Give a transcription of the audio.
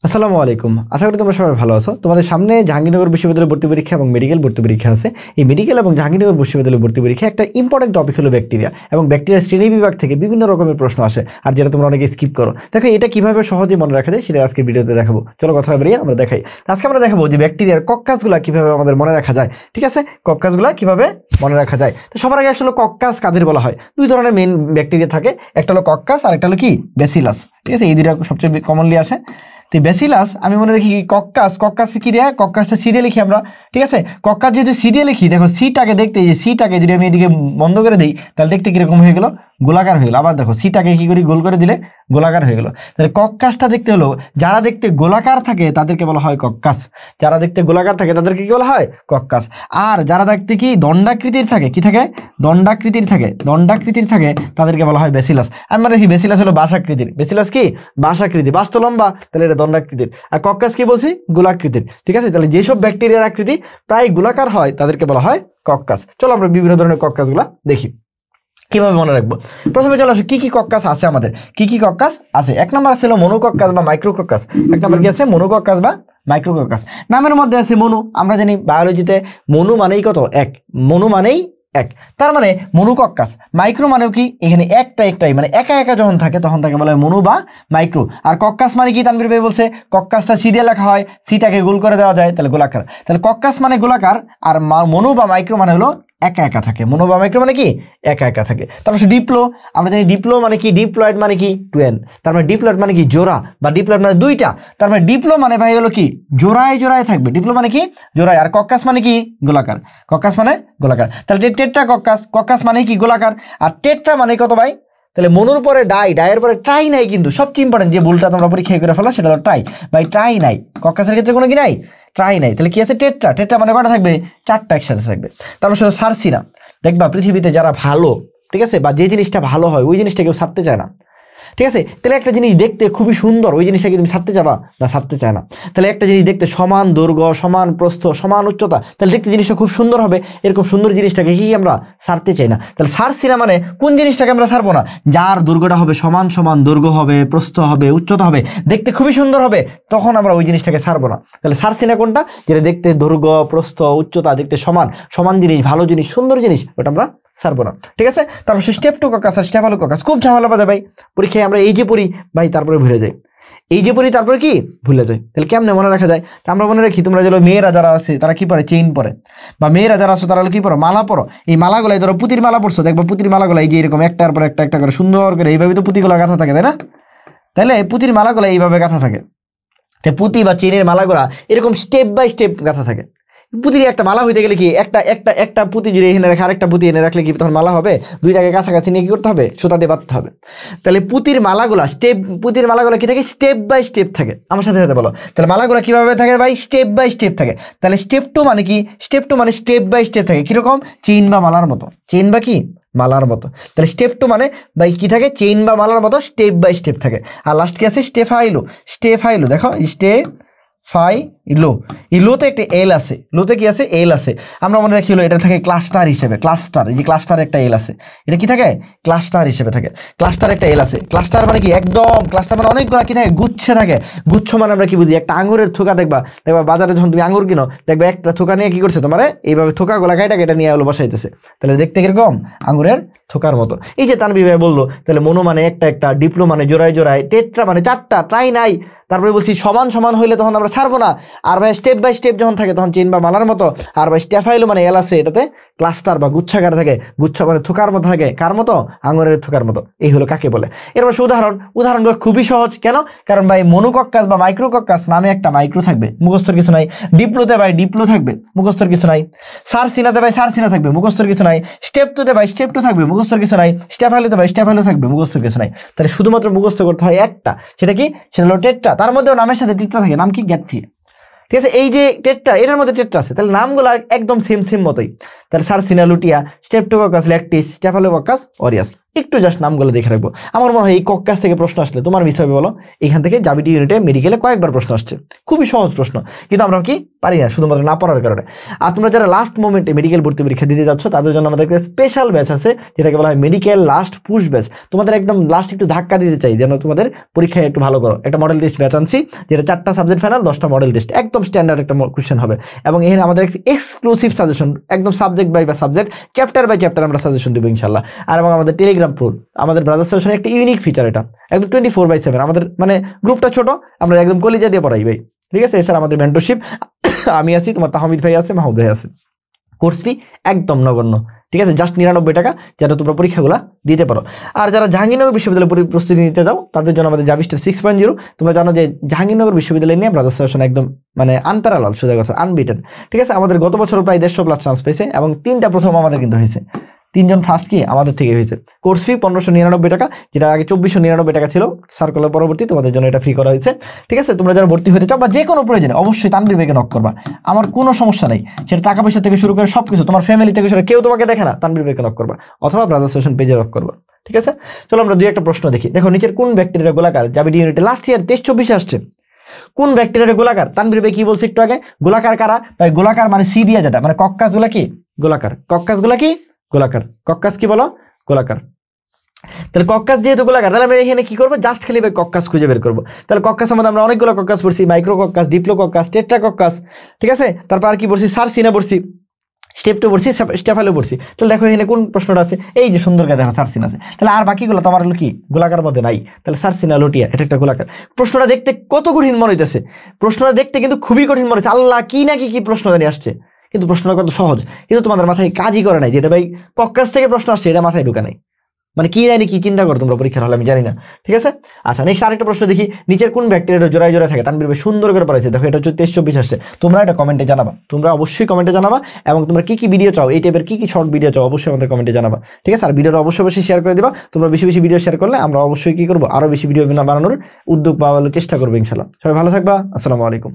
আসসালামু আলাইকুম। আশা করি তোমরা সবাই ভালো আছো। তোমাদের সামনে জাহাঙ্গীরনগর বিশ্ববিদ্যালয়ের ভর্তি পরীক্ষা এবং মেডিকেল ভর্তি পরীক্ষা আছে। এই মেডিকেল এবং জাহাঙ্গীরনগর বিশ্ববিদ্যালয়ের ভর্তি পরীক্ষা একটা ইম্পর্টেন্ট টপিক হলো ব্যাকটেরিয়া, এবং ব্যাকটেরিয়া শ্রেণী বিভাগ থেকে বিভিন্ন রকমের প্রশ্ন আসে, আর যেটা তোমরা অনেকে স্কিপ করো। দেখো এটা কিভাবে সহজে মনে রাখা যায় সেটা আজকে ভিডিওতে দেখাবো। চলো কথা বেরিয়ে আমরা দেখাই। আজকে আমরা দেখাবো যে ব্যাকটেরিয়ার কক্কাসগুলো কিভাবে আমাদের মনে রাখা যায়। ঠিক আছে, কক্কাসগুলো কিভাবে মনে রাখা যায়। তো সবার আগে আসলে কক্কাস কাদের বলা হয়? দুই ধরনের মেইন ব্যাকটেরিয়া থাকে, একটা হলো কক্কাস আর একটা হলো কি ব্যাসিলাস। ঠিক আছে, এই দুইটা সবচেয়ে কমনলি আসে। তো ব্যাসিলাস আমি মনে রাখি কক্কাস কি দেয়া, কক্কাসটা সি দিয়ে লিখি আমরা। ঠিক আছে, কক্কাস যেহেতু সি দিয়ে লিখি, দেখো সিটাকে দেখতে, এই যে সিটাকে যদি আমি এদিকে বন্ধ করে দিই তাহলে দেখতে কিরকম হয়ে গেল, গোলাকার হয়ে গেল। আবার দেখো সিটাকে কি করি, গোল করে দিলে গোলাকার হয়ে গেল। তাহলে কক্কাসটা দেখতে হলো, যারা দেখতে গোলাকার থাকে তাদেরকে বলা হয় কক্কাস। যারা দেখতে গোলাকার থাকে তাদেরকে কি বলা হয়? কক্কাস। আর যারা দেখতে কি দণ্ডাকৃতির থাকে, কি থাকে? দণ্ডাকৃতির থাকে তাদেরকে বলা হয় ব্যাসিলাস। আমি মানে কি, ব্যাসিলাস হলো বাসাকৃতির। ব্যাসিলাস কি? বাসাকৃতি, বাস তো লম্বা, তাহলে এটা দণ্ডাকৃতির। আর কক্কাস কি বলছি? গোলাকৃতির। ঠিক আছে, তাহলে যেসব ব্যাকটেরিয়ার আকৃতি প্রায় গোলাকার হয় তাদেরকে বলা হয় কক্কাস। চলো আমরা বিভিন্ন ধরনের কক্কাসগুলো দেখি কিভাবে মনে রাখবো। প্রথমে চলো আসো কি কি কক্কাস আছে আমাদের, কি কি কক্কাস আছে। এক নম্বর আছে মনোকক্কাস বা মাইক্রোকক্কাস। এক নম্বর কি আছে? মনোকক্কাস বা মাইক্রোকক্কাস। নামের মধ্যে আছে মনু। আমরা জানি বায়োলজিতে মনু মানেই কত? এক। মনু মানেই এক, তার মানে মনুকক্কাস। মাইক্রো মানেও কি, এখানে একটাই মানে একা একা যখন থাকে তখন তাকে বলা হয় মনু বা মাইক্রো। আর কক্কাস মানে কি? তানভীর ভাই বলছে কক্কাসটা সি দিয়ে লেখা হয়, সিটাকে গোল করে দেওয়া যায়, তাহলে গোলাকার। তাহলে কক্কাস মানে গোলাকার, আর মনু বা মাইক্রো মানে হলো একা একা থাকে। মনো বা মাইক্রো মানে কি? একা একা থাকে। তারপর ডিপ্লো, আমরা জানি ডিপ্লো মানে কি? ডিপ্লয়েড মানে কি? টুয়েন। তার মানে ডিপ্লয়েড মানে কি? জোড়া, বা ডিপ্লয়েড মানে দুইটা। তার মানে ডিপ্লো মানে ভাই হলো কি? জোড়ায় জোড়ায় থাকবে। ডিপ্লো মানে কি? জোড়ায়। আর কক্কাস মানে কি? গোলাকার। কক্কাস মানে গোলাকার। তাহলে টেট্রা কক্কাস, কক্কাস মানে কি? গোলাকার। আর টেট্রা মানে কত ভাই? তাহলে মনুর পরে ডাইয়ের পরে ট্রাই নাই, কিন্তু সবচেয়ে ইম্পর্টেন্ট যে ভুলটা তোমরা পরীক্ষায় করে ফেলো সেটা হলো ট্রাই। ভাই ট্রাই নাই, কক্কাসের ক্ষেত্রে কোনো কি নাই? ট্রাই নাই। তাহলে কি আছে? টেট্রা মানে কটা থাকবে? চারটা একসাথে থাকবে। তারপর সেটা সার্সিনা। দেখবা পৃথিবীতে যারা ভালো, ঠিক আছে, বা যে জিনিসটা ভালো হয় ওই জিনিসটা কেউ ছাড়তে চায় না। ঠিক আছে, তাহলে একটা জিনিস দেখতে খুবই সুন্দর, ওই জিনিসটাকে তুমি ছাড়তে যাবা না? ছাড়তে চায় না। তাহলে একটা জিনিস দেখতে সমান দৈর্ঘ্য, সমান প্রস্থ, সমান উচ্চতা, তাহলে দেখতে জিনিসটা খুব সুন্দর হবে, এরকম সুন্দর জিনিসটাকে কি আমরা ছাড়তে চাই না। তাহলে সার্সিনা মানে কোন জিনিসটাকে আমরা ছাড়বো না? যার দৈর্ঘ্যটা হবে সমান সমান, দৈর্ঘ্য হবে, প্রস্থ হবে, উচ্চতা হবে, দেখতে খুবই সুন্দর হবে, তখন আমরা ওই জিনিসটাকে ছাড়বো না। তাহলে সার্সিনা কোনটা? যেটা দেখতে দৈর্ঘ্য, প্রস্থ, উচ্চতা, দেখতে সমান সমান জিনিস, ভালো জিনিস, সুন্দর জিনিস, ওটা আমরা ছাড়বো না। ঠিক আছে, তারপর স্টেফটোকক্কাস আর স্টেফালোকক্কাস। খুব ঝামেলা বাজে ভাই পরীক্ষায়, আমরা এই যে পড়ি ভাই তারপরে ভুলে যাই, এই যে পড়ি তারপরে কি ভুলে যায়। তাহলে কেমনে মনে রাখা যায়? তা আমরা মনে রাখি, তোমরা যেন মেয়েরা যারা আছে তারা কি পরে? চেইন পরে। বা মেয়েরা যারা আছে তারা কি পরো? মালা পরো। এই মালাগুলাই ধরো পুতির মালা পড়ছো, দেখবো পুতির মালাগুলো এই যে এরকম একটার পর একটা একটা করে সুন্দর করে এইভাবে তো পুঁতিগুলো গাঁথা থাকে, তাই না? তাহলে পুতির মালাগুলো এইভাবে গাঁথা থাকে। তাই পুঁতি বা চেইনের মালাগুলা এরকম স্টেপ বাই স্টেপ গাঁথা থাকে। পুঁতির একটা মালা হইতে গেলে কি একটা একটা একটা পুঁতি যদি এনে রাখে আরেকটা পুঁতি এনে রাখলে কি তখন মালা হবে? দুইটাকে কাছাকাছি নিয়ে কি করতে হবে? সুতা দিয়ে বাঁধতে হবে। তাহলে পুঁতির মালাগুলা কি থাকে? স্টেপ বাই স্টেপ থাকে। আমার সাথে সাথে বলো, তাহলে মালাগুলা কিভাবে থাকে ভাই? স্টেপ বাই স্টেপ থাকে। তাহলে স্টেপ টু মানে কি? স্টেপ টু মানে স্টেপ বাই স্টেপ থাকে, কিরকম? চেইন বা মালার মতো। চেইন বা কি? মালার মতো। তাহলে স্টেপ টু মানে ভাই কি থাকে? চেইন বা মালার মতো স্টেপ বাই স্টেপ থাকে। আর লাস্ট কি আছে? স্টেফাইলো। দেখো লোতে একটা এল আছে, লোতে কি আছে? এল আছে। আমরা মনে রাখি হলো এটা থাকে ক্লাস্টার হিসেবে। ক্লাস্টার, এই যে ক্লাস্টার একটা এল আছে, এটা কি থাকে? ক্লাস্টার হিসেবে থাকে। ক্লাস্টার একটা এল আছে। ক্লাস্টার মানে কি? একদম ক্লাস্টার মানে অনেকগুলো কি থাকে? গুচ্ছে থাকে। গুচ্ছ মানে আমরা কি বুঝি? একটা আঙুরের থোকা দেখবা বাজারে যখন তুমি আঙুর কিনো, দেখবা একটা থোকা নিয়ে কি করছে তোমার এইভাবে থোকা গোলা কেটে নিয়ে হলো বসাইতেছে। তাহলে দেখতে কিরকম? আঙুরের থোকার মতো। এই যে তানভীর ভাই বললো, তাহলে মনো মানে একটা, ডিপ্লো মানে জোড়ায় জোড়ায়, টেট্রা মানে চারটা, ট্রাই নাই। তারপরে বলছি সমান সমান হইলে তখন আমরা ছাড়বো না। আর ভাই স্টেপ বাই স্টেপ যখন থাকে তখন চেইন বা মালার মতো। আর ভাই স্টেফাইলো মানে এল আছে, এটাতে ক্লাস্টার বা গুচ্ছাকার থাকে। গুচ্ছ মানে থোকার মতো থাকে। কার মতো? আঙুরের থোকার মতো। এই হলো কাকে বলে। এরপর উদাহরণগুলো খুবই সহজ। কেন? কারণ ভাই মনোকক্কাস বা মাইক্রোকক্কাস নামে একটা মাইক্রো থাকবে, মুখস্থর কিছু নাই। ডিপ্লোতে ভাই ডিপ্লো থাকবে, মুখস্থর কিছু নাই। সার্সিনাতে ভাই সার্সিনা থাকবে, মুখস্থর কিছু নাই। স্টেপ টুতে ভাই স্টেপ টু থাকবে, মুখস্থর কিছু নাই। স্টেফাইলোতে ভাই স্টেফাইলো থাকবে, মুখস্থর কিছু নাই। তাহলে শুধুমাত্র মুখস্থ করতে হয় একটা, সেটা কি? সেটা হলো টেট্রা। তার মধ্যেও নামের সাথে টেট্রা থাকে। নাম কি? গ্যাটফ্রিয়া। ঠিক আছে, এই যে টেট্রা, এটার মধ্যে টেট্রা আছে, তাহলে নামগুলো একদম সেম মতোই। তাহলে সার্সিনা লুটিয়া, স্টেপটোকক্কাস ল্যাকটিস, স্টেফালোকক্কাস অরিয়াস। একটু জাস্ট নামগুলো দেখে রাখবো। আমার মনে হয় এই কক্কাস থেকে প্রশ্ন আসলে তোমার মিস হবে বলো? এখান থেকে জাবিটি ইউনিটে মেডিকেলে কয়েকবার প্রশ্ন আসছে, খুবই সহজ প্রশ্ন, কিন্তু আমরা কি পারি না শুধুমাত্র না পড়ার কারণে। আর তোমরা যারা লাস্ট মোমেন্টে মেডিকেল ভর্তি পরীক্ষা দিতে যাচ্ছ তাদের জন্য আমাদের একটা স্পেশাল ব্যাচ আছে, যেটাকে বলা হয় মেডিকেল লাস্ট পুশ ব্যাচ। তোমাদের একদম লাস্ট একটু ধাক্কা দিতে চাই যেন তোমাদের পরীক্ষায় একটু ভালো করো। একটা মডেল টেস্ট ব্যাচ আনছি, যেটা 4টা সাবজেক্ট ফাইনাল, 10টা মডেল টেস্ট, একদম স্ট্যান্ডার্ড একটা কোশ্চেন হবে। এবং এখানে আমাদের এক্সক্লুসিভ সাজেশন, একদম subject by subject, chapter by chapter আমরা সাজেশন দেবো ইনশাল্লাহ। আর এবং আমাদের টেলিগ্রাম গ্রুপ, আমাদের ব্রাদার সেশনের একটা ইউনিক ফিচার, এটা একদম 24/7 আমাদের মানে গ্রুপটা ছোট, আমরা একদম কলিজা দিয়ে পড়াই ভাই, ঠিক আছে? এছাড়া আমাদের মেন্টরশিপ, আমি আছি, তোমার তাহমিদ ভাই আছে, মাহমুদ ভাই আছে। কোর্স ফি একদম নগণ্য, ঠিক আছে, জাস্ট 99 টাকা, যাতে তোমরা পরীক্ষাগুলো দিতে পারো। আর যারা জাহাঙ্গীরনগর বিশ্ববিদ্যালয়ে প্রস্তুতি নিতে যাও তাদের জন্য আমাদের জাবিস্টার 6.0, তোমরা জানো যে জাহাঙ্গীরনগর বিশ্ববিদ্যালয় নিয়ে ব্রাদার সেশন একদম মানে আনপ্যারালাল, সোজা কথা আনবিটেন, ঠিক আছে? আমাদের গত বছর প্রায় 150+ চান্স পেয়েছে এবং 3টা প্রথম আমাদের কিন্তু হয়েছে, 3জন ফার্স্ট কি আমাদের থেকে হয়েছে। কোর্স ফি 1599 টাকা, যেটা আগে 2499 টাকা ছিল, সার্কুলার পরবর্তী তোমাদের জন্য এটা ফ্রি করা হয়েছে, ঠিক আছে? তোমরা যারা ভর্তি হতে চাও বা যে কোনো প্রয়োজনে অবশ্যই তানভীর ভাইকে নক করবা, আমার কোনো সমস্যা নেই, সেটা টাকা পয়সা থেকে শুরু করে সবকিছু, তোমার ফ্যামিলি থেকে শুরু কেউ তোমাকে দেখে না, তানভীর ভাইকে নক করবা অথবা ব্রাদার সেশন পেজে নক করবা, ঠিক আছে? চলো আমরা 2-1টা প্রশ্ন দেখি। দেখো, নিচের কোন ব্যাকটেরিয়া গোলাকার জাবিডি ইউনিটে লাস্ট ইয়ার 23-24 আসছে? কোন ব্যাকটেরিয়া গোলাকার? তানভীর ভাই কি বলছে একটু আগে? গোলাকার কারা ভাই? গোলাকার মানে সি দিয়া, যেটা মানে কক্কাস গুলা কি গোলাকার, কক্কাস গুলা কি গোলাকার, কক্কাস কি বলো? গোলাকার। তাহলে কক্কাস যেহেতু গোলাকার, তাহলে আমরা এখানে কি করবো? জাস্ট খালি ভাই কক্কাস খুঁজে বের করবো। তাহলে কক্কাসের মধ্যে আমরা অনেকগুলো কক্কাস পড়ছি, মাইক্রোকক্কাস, ডিপ্লোকক্কাস, টেট্রাকক্কাস, ঠিক আছে? তারপর আর কি পড়ছি? সার্সিনা পড়ছি, স্টেপটো পড়ছি, স্টেফালো পড়ছি। তাহলে দেখো এখানে কোন প্রশ্নটা আছে? এই যে সুন্দর করে দেখো সার্সিন আছে। তাহলে আর বাকিগুলো তো আমার হলো কি গোলাকার মধ্যে নাই। তাহলে সার্সিনা লোটিয়া এটা একটা গোলাকার। প্রশ্নটা দেখতে কত কঠিন মনে হইতেছে, প্রশ্নটা দেখতে কিন্তু খুবই কঠিন মনে হচ্ছে। আল্লাহ কি নাকি কি প্রশ্ন জানিয়ে আসছে, কিন্তু প্রশ্নটা কত সহজ, কিন্তু তোমাদের মাথায় কাজই করে নাই, যেটা ভাই কক্কাস থেকে প্রশ্ন আসছে এটা মাথায় ঢুকা নাই। মানে কি জানি কি চিন্তা করো তোমরা পরীক্ষার হলে, আমি জানি না, ঠিক আছে? আচ্ছা, নেক্সট আরেকটা প্রশ্ন দেখি। নিচের কোন ব্যাকটেরিয়া জোড়ায় জোড়ায় থাকে? তানভীর ভাই সুন্দর করে পড়াইছে, দেখো এটা হচ্ছে 23-24 আসছে। তোমরা এটা কমেন্টে জানাবা, তোমরা অবশ্যই কমেন্টে জানাবা, এবং তোমরা কি কি ভিডিও চাও, এই টাইপের কি কি শর্ট ভিডিও চাও অবশ্যই আমাদের কমেন্টে জানাবা, ঠিক আছে? আর ভিডিওটা অবশ্যই শেয়ার করে দিবা। তোমরা বেশি বেশি ভিডিও শেয়ার করলে আমরা অবশ্যই কি করবো, আরো বেশি ভিডিও বানানোর উদ্যোগ বা চেষ্টা করবো ইনশাল্লাহ। সবাই ভালো থাকবা, আসসালামু আলাইকুম।